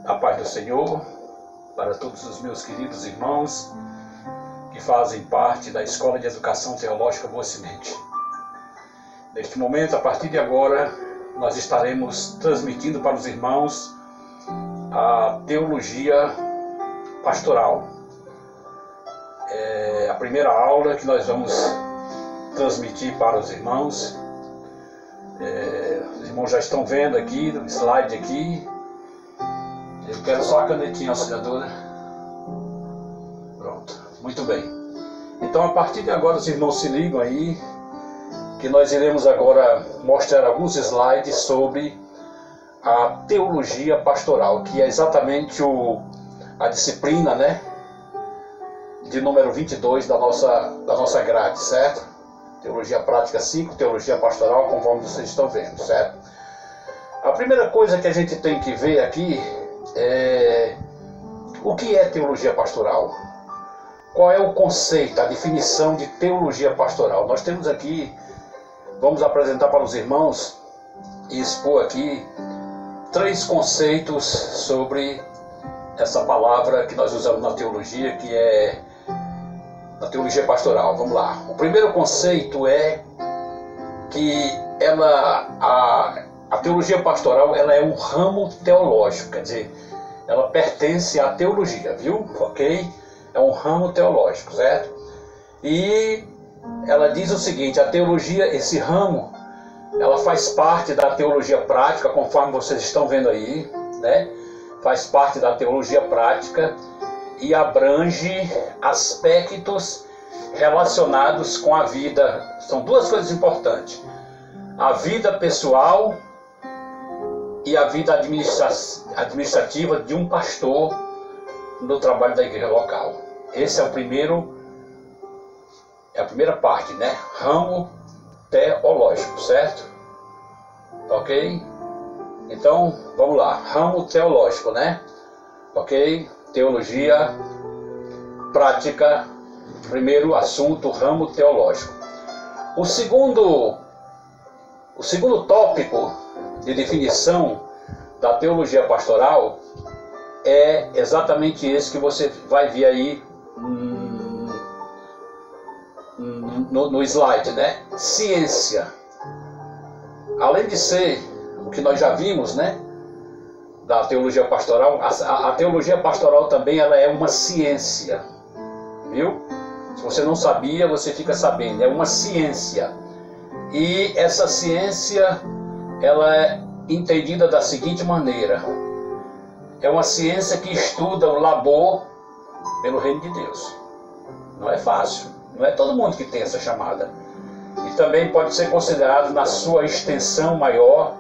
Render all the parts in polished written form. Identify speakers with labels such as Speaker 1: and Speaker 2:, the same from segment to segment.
Speaker 1: A paz do Senhor para todos os meus queridos irmãos que fazem parte da Escola de Educação Teológica Boa Semente. Neste momento, a partir de agora, nós estaremos transmitindo para os irmãos a teologia pastoral. É a primeira aula que nós vamos transmitir para os irmãos. Os irmãos já estão vendo aqui no slide aqui. Eu quero só a canetinha auxiliadora. Pronto, muito bem. Então, a partir de agora, os irmãos se ligam aí, que nós iremos agora mostrar alguns slides sobre a teologia pastoral, que é exatamente a disciplina, né, de número 22 da nossa grade, certo? Teologia prática 5, teologia pastoral, conforme vocês estão vendo, certo? A primeira coisa que a gente tem que ver aqui é o que é teologia pastoral. Qual é o conceito, a definição de teologia pastoral? Nós temos aqui, vamos apresentar para os irmãos e expor aqui 3 conceitos sobre essa palavra que nós usamos na teologia, que é na teologia pastoral. Vamos lá. O primeiro conceito é que a teologia pastoral ela é um ramo teológico, quer dizer, ela pertence à teologia, viu? Ok? É um ramo teológico, certo? E ela diz o seguinte: a teologia, esse ramo, ela faz parte da teologia prática, conforme vocês estão vendo aí, né? Faz parte da teologia prática e abrange aspectos relacionados com a vida. São 2 coisas importantes: a vida pessoal e a vida administrativa de um pastor no trabalho da igreja local. Esse é a primeira parte, né? Ramo teológico, certo? Ok? Então, vamos lá. Ramo teológico, né? Ok? Teologia prática, primeiro assunto, ramo teológico. O segundo tópico de definição da teologia pastoral é exatamente esse que você vai ver aí no slide, né? Ciência. Além de ser o que nós já vimos, né, da teologia pastoral, a teologia pastoral também ela é uma ciência, viu? Se você não sabia, você fica sabendo, é uma ciência. E essa ciência, ela é entendida da seguinte maneira: é uma ciência que estuda o labor pelo reino de Deus. Não é fácil, não é todo mundo que tem essa chamada. E também pode ser considerado na sua extensão maior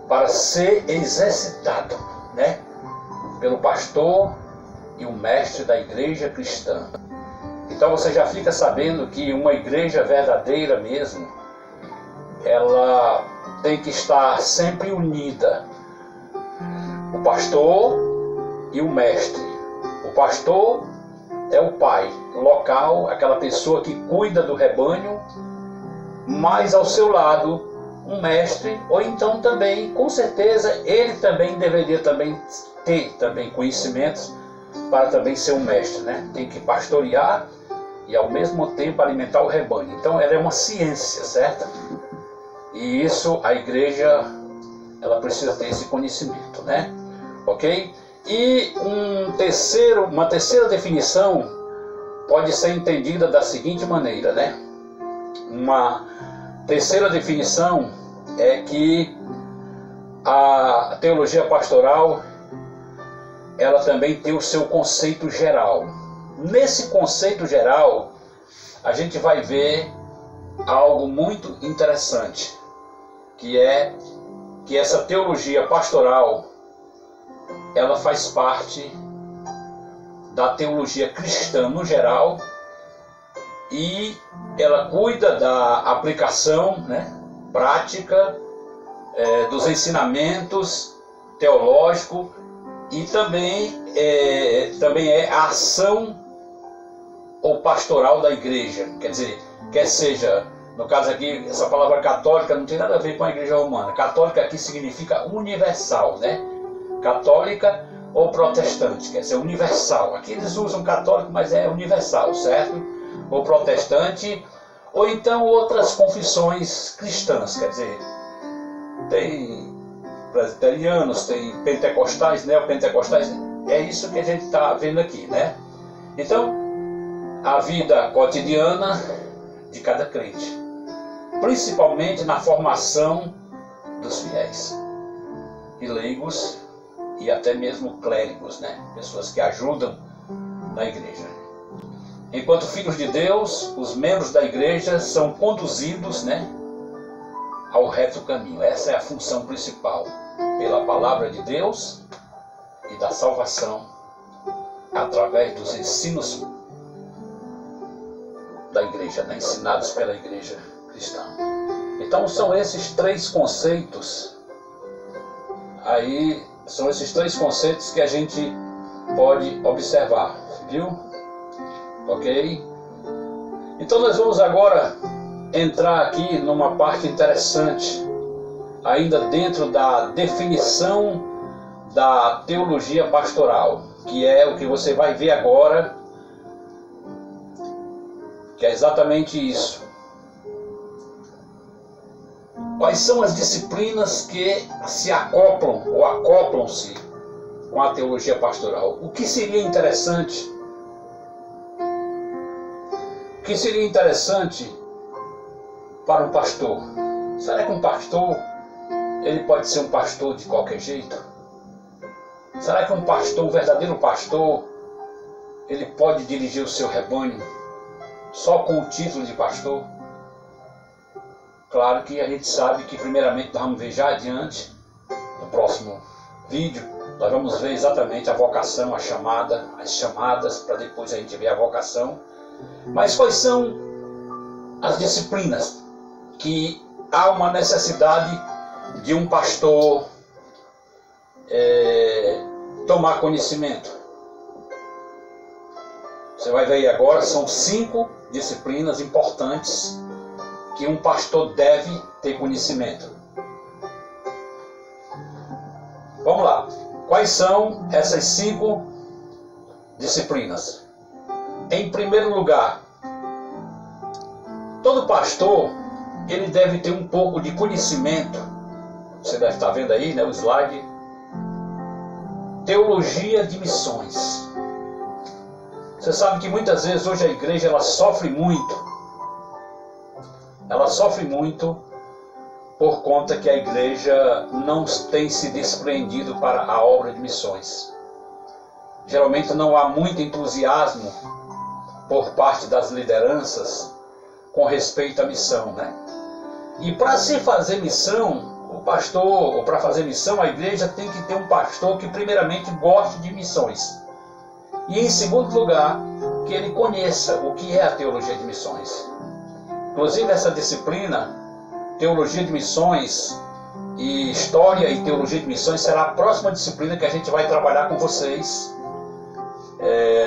Speaker 1: para ser exercitado, né, pelo pastor e o mestre da igreja cristã. Então você já fica sabendo que uma igreja verdadeira mesmo, ela tem que estar sempre unida. O pastor e o mestre. O pastor é o pai local, aquela pessoa que cuida do rebanho, mas ao seu lado um mestre, ou então também, com certeza, ele também deveria também ter também conhecimentos para também ser um mestre, né? Tem que pastorear e ao mesmo tempo alimentar o rebanho. Então ela é uma ciência, certo? E isso a igreja ela precisa ter esse conhecimento, né? Ok? E uma terceira definição pode ser entendida da seguinte maneira, né? Uma terceira definição é que a teologia pastoral ela também tem o seu conceito geral. Nesse conceito geral, a gente vai ver algo muito interessante, que é que essa teologia pastoral ela faz parte da teologia cristã no geral e ela cuida da aplicação, né, prática dos ensinamentos teológicos e também é a ação ou pastoral da igreja. Quer dizer, quer seja, no caso aqui, essa palavra católica não tem nada a ver com a igreja romana. Católica aqui significa universal, né? católica ou protestante, quer dizer, universal. Aqui eles usam católico, mas é universal, certo? Ou protestante, ou então outras confissões cristãs, quer dizer, tem presbiterianos, tem pentecostais, neopentecostais, é isso que a gente está vendo aqui, né? Então, a vida cotidiana de cada crente, principalmente na formação dos fiéis e leigos e até mesmo clérigos, né? Pessoas que ajudam na igreja. Enquanto filhos de Deus, os membros da igreja são conduzidos, né, ao reto caminho. Essa é a função principal, pela palavra de Deus e da salvação através dos ensinos da igreja, né, ensinados pela igreja cristã. Então são esses três conceitos aí, são esses três conceitos que a gente pode observar, viu? Ok? Então nós vamos agora entrar aqui numa parte interessante, ainda dentro da definição da teologia pastoral, que é o que você vai ver agora, que é exatamente isso. Quais são as disciplinas que se acoplam ou acoplam-se com a teologia pastoral? O que seria interessante? O que seria interessante para um pastor? Será que um pastor, ele pode ser um pastor de qualquer jeito? Será que um pastor, um verdadeiro pastor, ele pode dirigir o seu rebanho só com o título de pastor? Claro que a gente sabe que primeiramente nós vamos ver já adiante, no próximo vídeo, nós vamos ver exatamente a vocação, a chamada, as chamadas, para depois a gente ver a vocação. Mas quais são as disciplinas que há uma necessidade de um pastor tomar conhecimento? Você vai ver aí agora, são 5 disciplinas importantes que um pastor deve ter conhecimento. Vamos lá. Quais são essas 5 disciplinas? Em primeiro lugar, todo pastor, ele deve ter um pouco de conhecimento. Você deve estar vendo aí, né, o slide. Teologia de missões. Você sabe que muitas vezes hoje a igreja ela sofre muito. Ela sofre muito por conta que a igreja não tem se despreendido para a obra de missões. Geralmente não há muito entusiasmo por parte das lideranças com respeito à missão, né? E para se fazer missão, o pastor, ou para fazer missão, a igreja tem que ter um pastor que primeiramente goste de missões. E em segundo lugar, que ele conheça o que é a teologia de missões. Inclusive essa disciplina, teologia de missões e história e teologia de missões, será a próxima disciplina que a gente vai trabalhar com vocês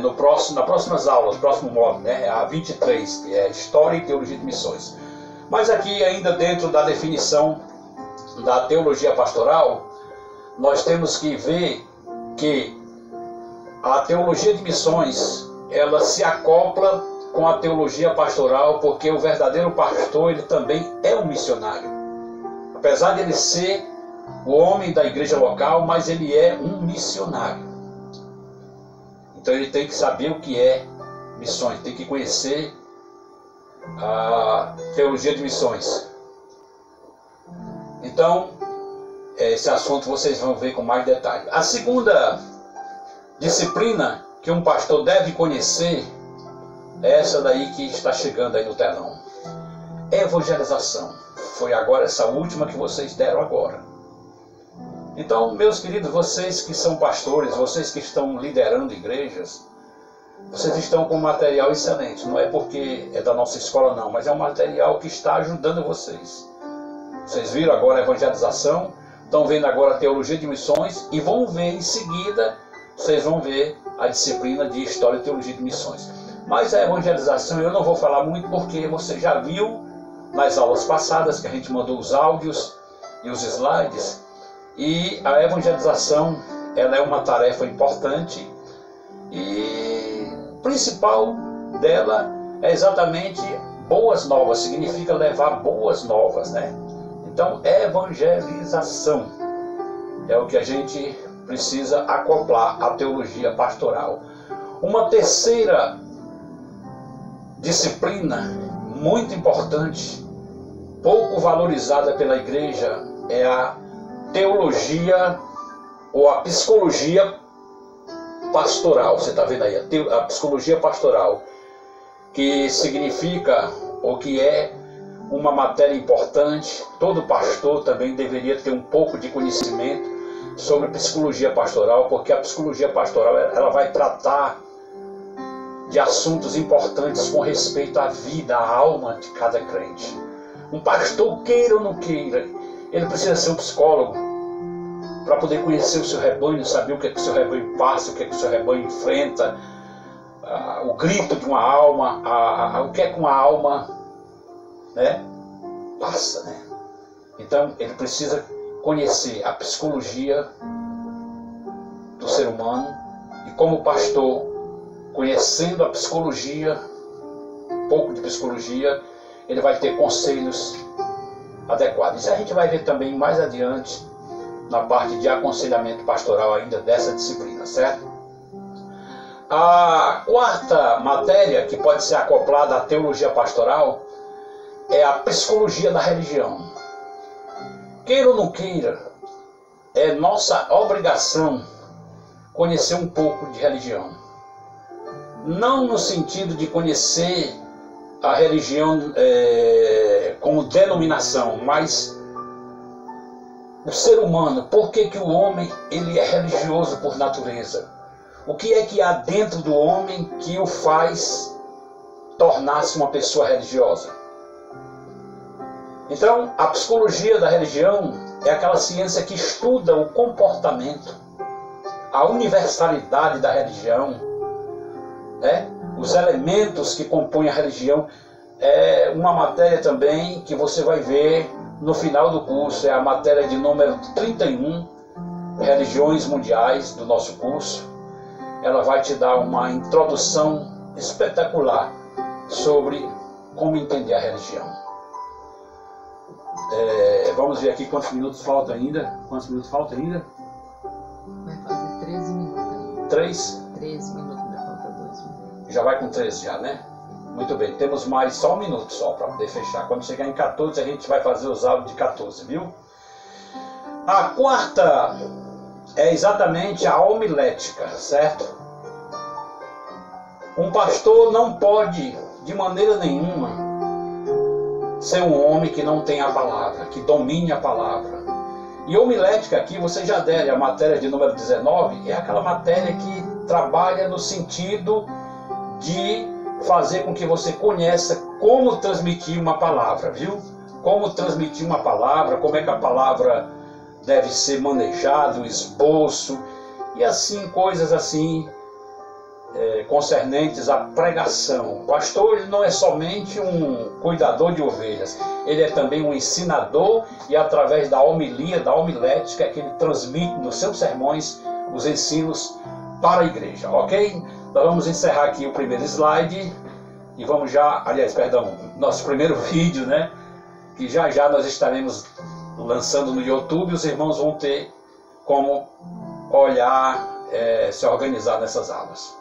Speaker 1: nas próximas aulas, próximo módulo, né? A 23, que é história e teologia de missões. Mas aqui ainda dentro da definição da teologia pastoral, nós temos que ver que a teologia de missões, ela se acopla com a teologia pastoral, porque o verdadeiro pastor, ele também é um missionário. Apesar de ele ser o homem da igreja local, mas ele é um missionário. Então ele tem que saber o que é missões, tem que conhecer a teologia de missões. Então, esse assunto vocês vão ver com mais detalhe. A segunda disciplina que um pastor deve conhecer é essa daí que está chegando aí no telão. Evangelização. Foi agora essa última que vocês deram agora. Então, meus queridos, vocês que são pastores, vocês que estão liderando igrejas, vocês estão com um material excelente. Não é porque é da nossa escola não, mas é um material que está ajudando vocês. Vocês viram agora a evangelização, estão vendo agora a teologia de missões e vão ver em seguida, vocês vão ver a disciplina de história e teologia de missões. Mas a evangelização eu não vou falar muito porque você já viu nas aulas passadas que a gente mandou os áudios e os slides. E a evangelização ela é uma tarefa importante e o principal dela é exatamente boas novas, significa levar boas novas, né? Então, evangelização é o que a gente precisa acoplar à teologia pastoral. Uma terceira disciplina muito importante, pouco valorizada pela igreja, é a teologia ou a psicologia pastoral. Você está vendo aí, a psicologia pastoral, que significa, ou que é uma matéria importante. Todo pastor também deveria ter um pouco de conhecimento sobre psicologia pastoral, porque a psicologia pastoral ela vai tratar de assuntos importantes com respeito à vida, à alma de cada crente. Um pastor, queira ou não queira, ele precisa ser um psicólogo para poder conhecer o seu rebanho, saber o que é que o seu rebanho passa, o que é que o seu rebanho enfrenta, o grito de uma alma, o que é que uma alma, né, passa, né? Então ele precisa conhecer a psicologia do ser humano e, como pastor, conhecendo a psicologia, um pouco de psicologia, ele vai ter conselhos adequados. Isso a gente vai ver também mais adiante na parte de aconselhamento pastoral ainda dessa disciplina, certo? A quarta matéria que pode ser acoplada à teologia pastoral é a psicologia da religião. Queira ou não queira, é nossa obrigação conhecer um pouco de religião. Não no sentido de conhecer a religião como denominação, mas o ser humano. Por que que o homem ele é religioso por natureza? O que é que há dentro do homem que o faz tornar-se uma pessoa religiosa? Então, a psicologia da religião é aquela ciência que estuda o comportamento, a universalidade da religião, né? Os elementos que compõem a religião. É uma matéria também que você vai ver no final do curso, é a matéria de número 31, Religiões Mundiais, do nosso curso. Ela vai te dar uma introdução espetacular sobre como entender a religião. Vamos ver aqui quantos minutos falta ainda. Quantos minutos falta ainda?
Speaker 2: Vai fazer 13 minutos ainda. 13 minutos, ainda falta 2 minutos.
Speaker 1: Já vai com 13 já, né? Muito bem, temos mais só um minuto só para poder fechar. Quando chegar em 14 a gente vai fazer os áudios de 14, viu? A quarta é exatamente a homilética, certo? Um pastor não pode, de maneira nenhuma, ser um homem que não tem a palavra, que domine a palavra. E homilética aqui, você já deve, a matéria de número 19, é aquela matéria que trabalha no sentido de fazer com que você conheça como transmitir uma palavra, viu? Como transmitir uma palavra, como é que a palavra deve ser manejada, o esboço, e assim, coisas assim, concernentes à pregação. O pastor ele não é somente um cuidador de ovelhas, ele é também um ensinador, e através da homilia, da homilética, é que ele transmite nos seus sermões os ensinos para a igreja, ok? Nós vamos encerrar aqui o primeiro slide e vamos já, nosso primeiro vídeo, né? Que já já nós estaremos lançando no YouTube. Os irmãos vão ter como olhar, se organizar nessas aulas.